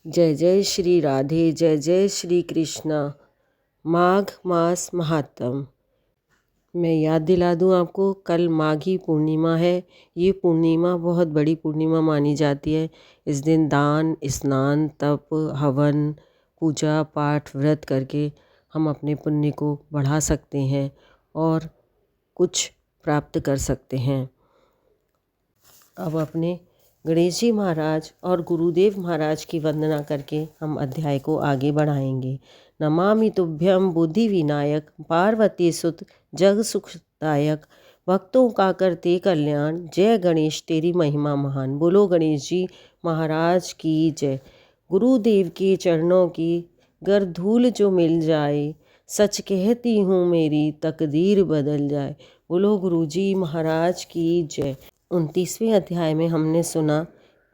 जय जय श्री राधे, जय जय श्री कृष्णा। माघ मास महात्म। मैं याद दिला दूं आपको, कल माघी पूर्णिमा है। ये पूर्णिमा बहुत बड़ी पूर्णिमा मानी जाती है। इस दिन दान, स्नान, तप, हवन, पूजा पाठ, व्रत करके हम अपने पुण्य को बढ़ा सकते हैं और कुछ प्राप्त कर सकते हैं। अब अपने गणेश जी महाराज और गुरुदेव महाराज की वंदना करके हम अध्याय को आगे बढ़ाएंगे। नमामि तुभ्यम बुद्धि विनायक, पार्वती सुत जग सुखदायक, भक्तों का करते कल्याण, जय गणेश तेरी महिमा महान। बोलो गणेश जी महाराज की जय। गुरुदेव के चरणों की गर धूल जो मिल जाए, सच कहती हूँ मेरी तकदीर बदल जाए। बोलो गुरु जी महाराज की जय। 29वें अध्याय में हमने सुना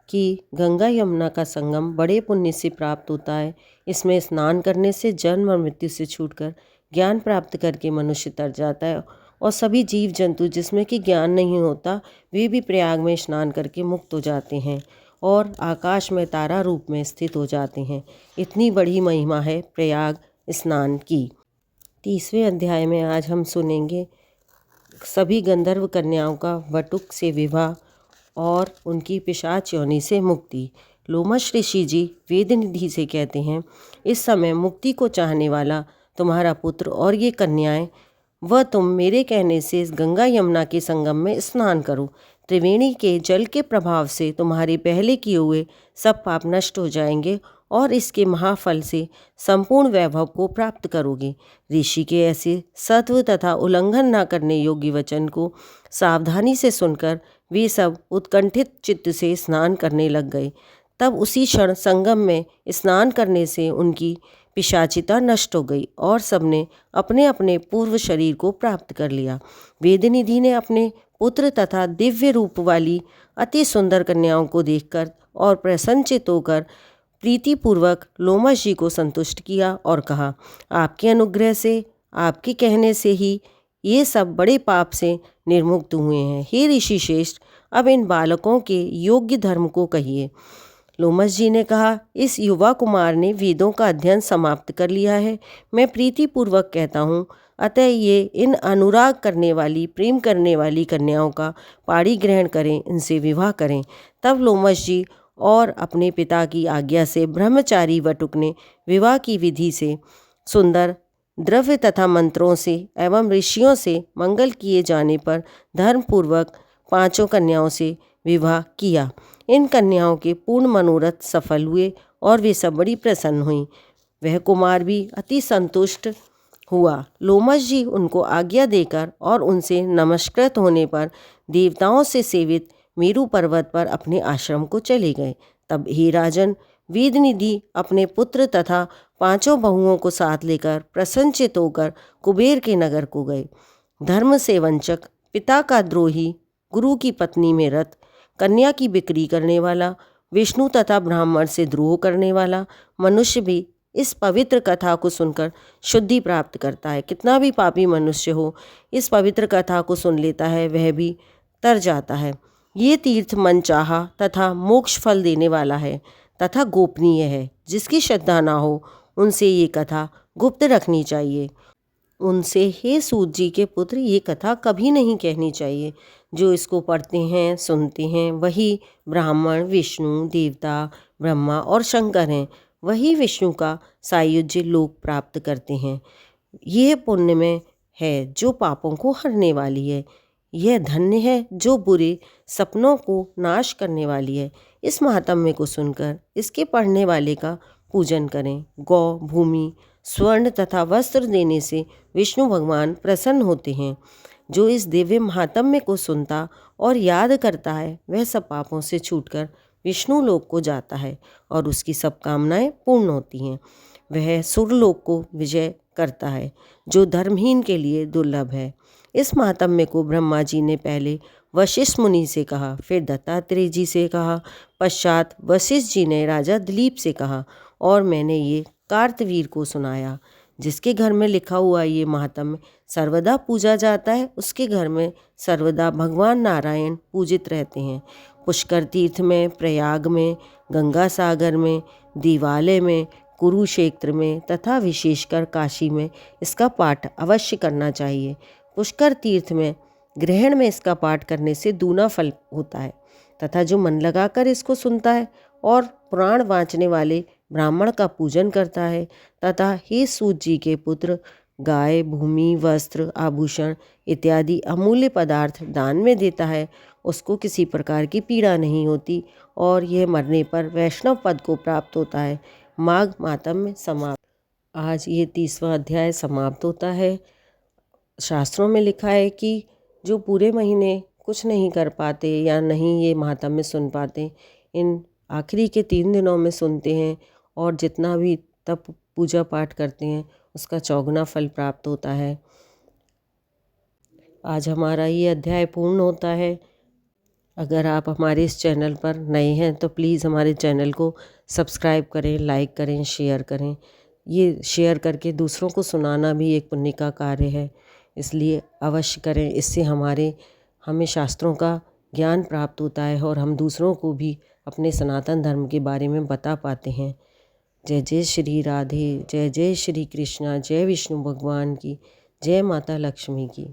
कि गंगा यमुना का संगम बड़े पुण्य से प्राप्त होता है। इसमें स्नान करने से जन्म और मृत्यु से छूटकर ज्ञान प्राप्त करके मनुष्य तर जाता है और सभी जीव जंतु जिसमें कि ज्ञान नहीं होता वे भी प्रयाग में स्नान करके मुक्त हो जाते हैं और आकाश में तारा रूप में स्थित हो जाते हैं। इतनी बड़ी महिमा है प्रयाग स्नान की। 30वें अध्याय में आज हम सुनेंगे सभी गंधर्व कन्याओं का वटुक से विवाह और उनकी पिशाच योनि से मुक्ति। लोमश ऋषि जी वेद निधि से कहते हैं, इस समय मुक्ति को चाहने वाला तुम्हारा पुत्र और ये कन्याएं, वह तुम मेरे कहने से इस गंगा यमुना के संगम में स्नान करो। त्रिवेणी के जल के प्रभाव से तुम्हारे पहले किए हुए सब पाप नष्ट हो जाएंगे और इसके महाफल से संपूर्ण वैभव को प्राप्त करोगे। ऋषि के ऐसे सत्व तथा उल्लंघन न करने योग्य वचन को सावधानी से सुनकर वे सब उत्कंठित चित्त से स्नान करने लग गए। तब उसी क्षण संगम में स्नान करने से उनकी पिशाचिता नष्ट हो गई और सबने अपने अपने पूर्व शरीर को प्राप्त कर लिया। वेदनिधि ने अपने पुत्र तथा दिव्य रूप वाली अति सुंदर कन्याओं को देखकर और प्रसन्नचित होकर प्रीतिपूर्वक लोमश जी को संतुष्ट किया और कहा, आपके अनुग्रह से, आपके कहने से ही ये सब बड़े पाप से निर्मुक्त हुए हैं। हे ऋषि श्रेष्ठ, अब इन बालकों के योग्य धर्म को कहिए। लोमश जी ने कहा, इस युवा कुमार ने वेदों का अध्ययन समाप्त कर लिया है। मैं प्रीतिपूर्वक कहता हूँ, अतः ये इन अनुराग करने वाली, प्रेम करने वाली कन्याओं का पाणी ग्रहण करें, इनसे विवाह करें। तब लोमश जी और अपने पिता की आज्ञा से ब्रह्मचारी वटुक ने विवाह की विधि से, सुंदर द्रव्य तथा मंत्रों से एवं ऋषियों से मंगल किए जाने पर धर्मपूर्वक 5 कन्याओं से विवाह किया। इन कन्याओं के पूर्ण मनोरथ सफल हुए और वे सब बड़ी प्रसन्न हुईं। वह कुमार भी अति संतुष्ट हुआ। लोमश जी उनको आज्ञा देकर और उनसे नमस्कृत होने पर देवताओं से सेवित मेरु पर्वत पर अपने आश्रम को चले गए। तब हे राजन, वेदनिधि अपने पुत्र तथा 5 बहुओं को साथ लेकर प्रसन्नचित होकर कुबेर के नगर को गए। धर्म से वंचक, पिता का द्रोही, गुरु की पत्नी में रत, कन्या की बिक्री करने वाला, विष्णु तथा ब्राह्मण से द्रोह करने वाला मनुष्य भी इस पवित्र कथा को सुनकर शुद्धि प्राप्त करता है। कितना भी पापी मनुष्य हो, इस पवित्र कथा को सुन लेता है, वह भी तर जाता है। ये तीर्थ मनचाहा तथा मोक्ष फल देने वाला है तथा गोपनीय है। जिसकी श्रद्धा ना हो उनसे ये कथा गुप्त रखनी चाहिए। उनसे हे सूत जी के पुत्र, ये कथा कभी नहीं कहनी चाहिए। जो इसको पढ़ते हैं, सुनते हैं, वही ब्राह्मण, विष्णु, देवता, ब्रह्मा और शंकर हैं। वही विष्णु का सायुज्य लोक प्राप्त करते हैं। यह पुण्य में है जो पापों को हरने वाली है। यह धन्य है जो बुरे सपनों को नाश करने वाली है। इस महात्म्य को सुनकर इसके पढ़ने वाले का पूजन करें। गौ, भूमि, स्वर्ण तथा वस्त्र देने से विष्णु भगवान प्रसन्न होते हैं। जो इस दिव्य महात्म्य को सुनता और याद करता है, वह सब पापों से छूटकर विष्णु लोक को जाता है और उसकी सब कामनाएं पूर्ण होती हैं। वह सुरलोक को विजय करता है, जो धर्महीन के लिए दुर्लभ है। इस महात्म्य को ब्रह्मा जी ने पहले वशिष्ठ मुनि से कहा, फिर दत्तात्रेय जी से कहा, पश्चात वशिष्ठ जी ने राजा दिलीप से कहा और मैंने ये कार्तवीर को सुनाया। जिसके घर में लिखा हुआ ये महात्म्य सर्वदा पूजा जाता है, उसके घर में सर्वदा भगवान नारायण पूजित रहते हैं। पुष्कर तीर्थ में, प्रयाग में, गंगा सागर में, दिवाले में, कुरुक्षेत्र में तथा विशेषकर काशी में इसका पाठ अवश्य करना चाहिए। पुष्कर तीर्थ में ग्रहण में इसका पाठ करने से दूना फल होता है तथा जो मन लगाकर इसको सुनता है और पुराण वाँचने वाले ब्राह्मण का पूजन करता है तथा हे सूत जी के पुत्र, गाय, भूमि, वस्त्र, आभूषण इत्यादि अमूल्य पदार्थ दान में देता है, उसको किसी प्रकार की पीड़ा नहीं होती और यह मरने पर वैष्णव पद को प्राप्त होता है। माघ मातम में समाप्त। आज ये 30वां अध्याय समाप्त होता है। शास्त्रों में लिखा है कि जो पूरे महीने कुछ नहीं कर पाते या नहीं ये महात्म्य सुन पाते, इन आखिरी के 3 दिनों में सुनते हैं और जितना भी तप पूजा पाठ करते हैं उसका चौगुना फल प्राप्त होता है। आज हमारा ये अध्याय पूर्ण होता है। अगर आप हमारे इस चैनल पर नए हैं तो प्लीज़ हमारे चैनल को सब्सक्राइब करें, लाइक करें, शेयर करें। ये शेयर करके दूसरों को सुनाना भी एक पुण्य का कार्य है, इसलिए अवश्य करें। इससे हमें शास्त्रों का ज्ञान प्राप्त होता है और हम दूसरों को भी अपने सनातन धर्म के बारे में बता पाते हैं। जय जय श्री राधे, जय जय श्री कृष्णा, जय विष्णु भगवान की, जय माता लक्ष्मी की।